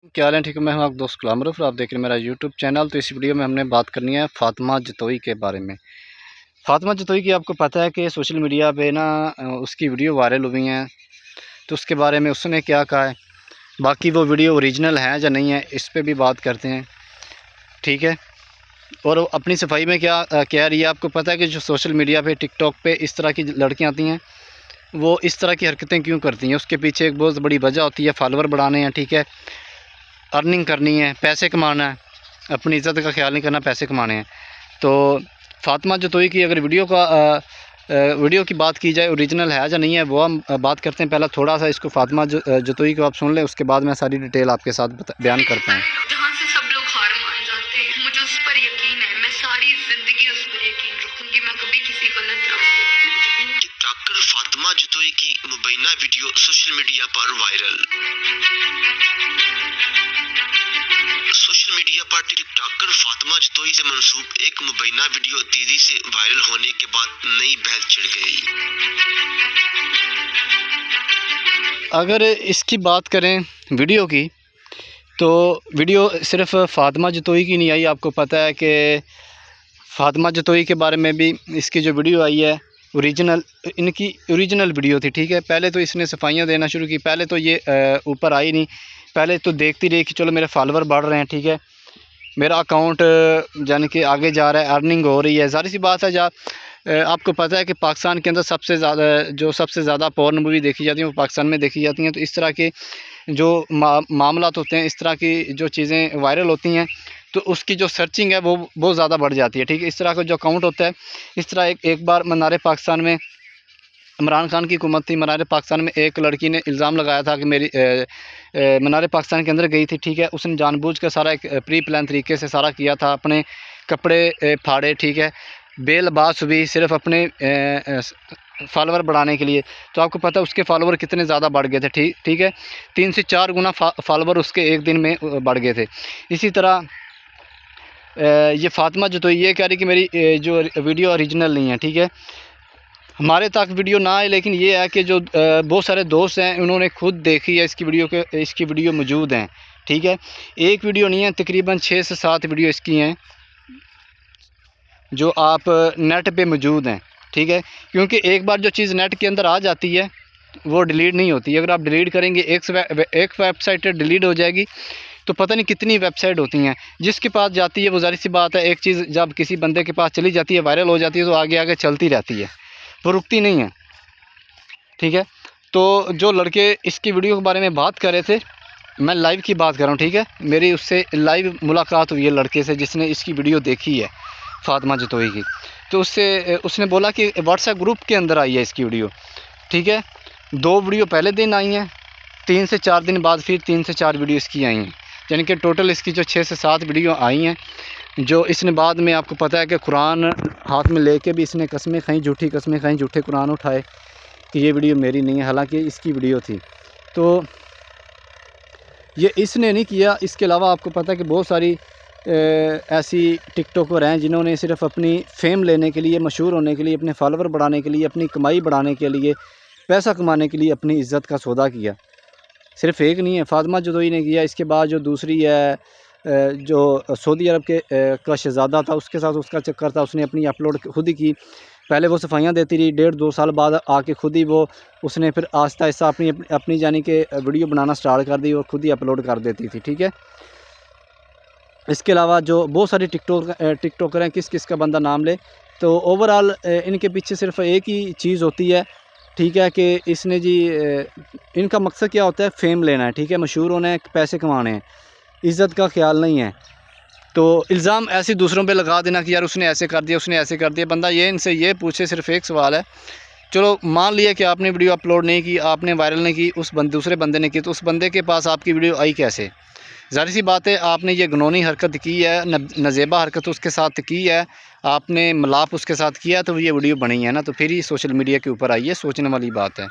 क्या हाल है? ठीक है। मैं हूं आपका दोस्त गुलाम रऊफ़, आप देख रहे हैं मेरा यूट्यूब चैनल। तो इस वीडियो में हमने बात करनी है फ़ातिमा जतोई के बारे में। फ़ातिमा जतोई की आपको पता है कि सोशल मीडिया पे ना उसकी वीडियो वायरल हुई हैं। तो उसके बारे में उसने क्या कहा है, बाकी वो वीडियो ओरिजिनल है या नहीं है, इस पे भी बात करते हैं, ठीक है। और वो अपनी सफाई में क्या कह रही है। आपको पता है कि जो सोशल मीडिया पे टिकटॉक पे इस तरह की लड़कियाँ आती हैं, वो इस तरह की हरकतें क्यों करती हैं, उसके पीछे एक बहुत बड़ी वजह होती है। फॉलोअर बढ़ाने हैं, ठीक है, अर्निंग करनी है, पैसे कमाना है, अपनी इज़्ज़त का ख्याल नहीं करना, पैसे कमाने हैं। तो फ़ातिमा जतोई की अगर वीडियो की बात की जाए, ओरिजिनल है या नहीं है, वो हम बात करते हैं। पहला थोड़ा सा इसको फ़ातिमा जतोई को आप सुन लें, उसके बाद मैं सारी डिटेल आपके साथ बयान करता हूँ। जहाँ से सब लोग हार मान जाते हैं, मुझे उस पर यकीन है। मैं सारी ज़िंदगी उस पर यकीन रखूँगी। मैं कभी किसी गलत रास्ते पर नहीं चलूँगी। टिकटॉकर फ़ातिमा जतोई की मुबैना वीडियो सोशल मीडिया पर वायरल। सोशल मीडिया पर टिकटॉकर फ़ातिमा जतोई से मंसूब एक मुबैना वीडियो तेजी से वायरल होने के बाद नई बहस छिड़ गई। अगर इसकी बात करें वीडियो की, तो वीडियो सिर्फ़ फ़ातिमा जतोई की नहीं आई। आपको पता है कि फ़ातिमा जतोई के बारे में भी इसकी जो वीडियो आई है, इनकी ओरिजिनल वीडियो थी, ठीक है। पहले तो इसने सफाइयाँ देना शुरू की। पहले तो ये ऊपर आई नहीं, पहले तो देखती रही कि चलो मेरे फॉलोअर बढ़ रहे हैं, ठीक है, मेरा अकाउंट यानी कि आगे जा रहा है, अर्निंग हो रही है। ज़ाहिर सी बात है, आपको पता है कि पाकिस्तान के अंदर सबसे ज़्यादा पोर्न मूवी देखी जाती हैं, वो पाकिस्तान में देखी जाती हैं। तो इस तरह के जो मामलात होते हैं, इस तरह की जो चीज़ें वायरल होती हैं, तो उसकी जो सर्चिंग है वो बहुत ज़्यादा बढ़ जाती है, ठीक है। इस तरह का जो अकाउंट होता है, इस तरह एक बार मनारे पाकिस्तान में इमरान खान की हुकूमत थी। मनारे पाकिस्तान में एक लड़की ने इल्ज़ाम लगाया था कि मेरी मनारे पाकिस्तान के अंदर गई थी, ठीक है। उसने जानबूझकर सारा एक प्री प्लान तरीके से सारा किया था, अपने कपड़े फाड़े, ठीक है, बेलबास हुई, सिर्फ अपने फॉलोअर बढ़ाने के लिए। तो आपको पता है उसके फॉलोअर कितने ज़्यादा बढ़ गए थे, ठीक है, 3 से 4 गुना फॉलोअर उसके एक दिन में बढ़ गए थे। इसी तरह ये फ़ातिमा जतोई ये कह रही कि मेरी जो वीडियो ओरिजिनल नहीं है, ठीक है। हमारे तक वीडियो ना आए, लेकिन ये है कि जो बहुत सारे दोस्त हैं, उन्होंने खुद देखी है इसकी वीडियो मौजूद हैं, ठीक है। एक वीडियो नहीं है, तकरीबन 6 से 7 वीडियो इसकी हैं जो आप नेट पे मौजूद हैं, ठीक है। क्योंकि एक बार जो चीज़ नेट के अंदर आ जाती है, वो डिलीट नहीं होती। अगर आप डिलीट करेंगे, एक वेबसाइट डिलीट हो जाएगी, तो पता नहीं कितनी वेबसाइट होती हैं जिसके पास जाती है। वो ज़ाहिर सी बात है, एक चीज़ जब किसी बंदे के पास चली जाती है, वायरल हो जाती है, तो आगे आगे चलती रहती है, वो रुकती नहीं है, ठीक है। तो जो लड़के इसकी वीडियो के बारे में बात कर रहे थे, मैं लाइव की बात कर रहा हूँ, ठीक है। मेरी उससे लाइव मुलाकात हुई है लड़के से जिसने इसकी वीडियो देखी है, फ़ातिमा जतोई की। तो उसने बोला कि व्हाट्सएप ग्रुप के अंदर आई है इसकी वीडियो, ठीक है। 2 वीडियो पहले दिन आई हैं, 3 से 4 दिन बाद फिर 3 से 4 वीडियो इसकी आई हैं, यानी कि टोटल इसकी जो 6 से 7 वीडियो आई हैं। जो इसने बाद में, आपको पता है कि कुरान हाथ में लेके भी इसने कस्में खाई, झूठी कस्में खाई, झूठे कुरान उठाए कि ये वीडियो मेरी नहीं है, हालांकि इसकी वीडियो थी। तो ये इसने नहीं किया। इसके अलावा आपको पता है कि बहुत सारी ऐसी टिकटॉकर हैं जिन्होंने सिर्फ अपनी फेम लेने के लिए, मशहूर होने के लिए, अपने फॉलोअर बढ़ाने के लिए, अपनी कमाई बढ़ाने के लिए, पैसा कमाने के लिए अपनी इज़्ज़त का सौदा किया। सिर्फ एक नहीं है, फ़ातिमा जतोई ने किया। इसके बाद जो दूसरी है, जो सऊदी अरब के का शहज़ादा था, उसके साथ उसका चक्कर था, उसने अपनी अपलोड खुद ही की। पहले वो सफाइयाँ देती रही, 1.5-2 साल बाद आके खुद ही उसने फिर आहिस्ता आहिस्ता अपनी यानी कि वीडियो बनाना स्टार्ट कर दी और खुद ही अपलोड कर देती थी, ठीक है। इसके अलावा जो बहुत सारी टिकटॉकर हैं, किस किस का बंदा नाम ले, तो ओवरऑल इनके पीछे सिर्फ एक ही चीज़ होती है, ठीक है, कि इसने जी इनका मकसद क्या होता है, फेम लेना है, ठीक है, मशहूर होना है, पैसे कमाने हैं, इज़्ज़त का ख्याल नहीं है। तो इल्ज़ाम ऐसे दूसरों पे लगा देना कि यार उसने ऐसे कर दिया, उसने ऐसे कर दिया। बंदा ये इनसे ये पूछे, सिर्फ एक सवाल है, चलो मान लिया कि आपने वीडियो अपलोड नहीं की, आपने वायरल नहीं की, दूसरे बंदे ने की, तो उस बंदे के पास आपकी वीडियो आई कैसे? ज़ाहिर सी बात है, आपने ये घिनौनी हरकत की है, नज़ेबा हरकत उसके साथ की है, आपने मिलाप उसके साथ किया, तो ये वीडियो बनी है ना, तो फिर ही सोशल मीडिया के ऊपर आई है। सोचने वाली बात है।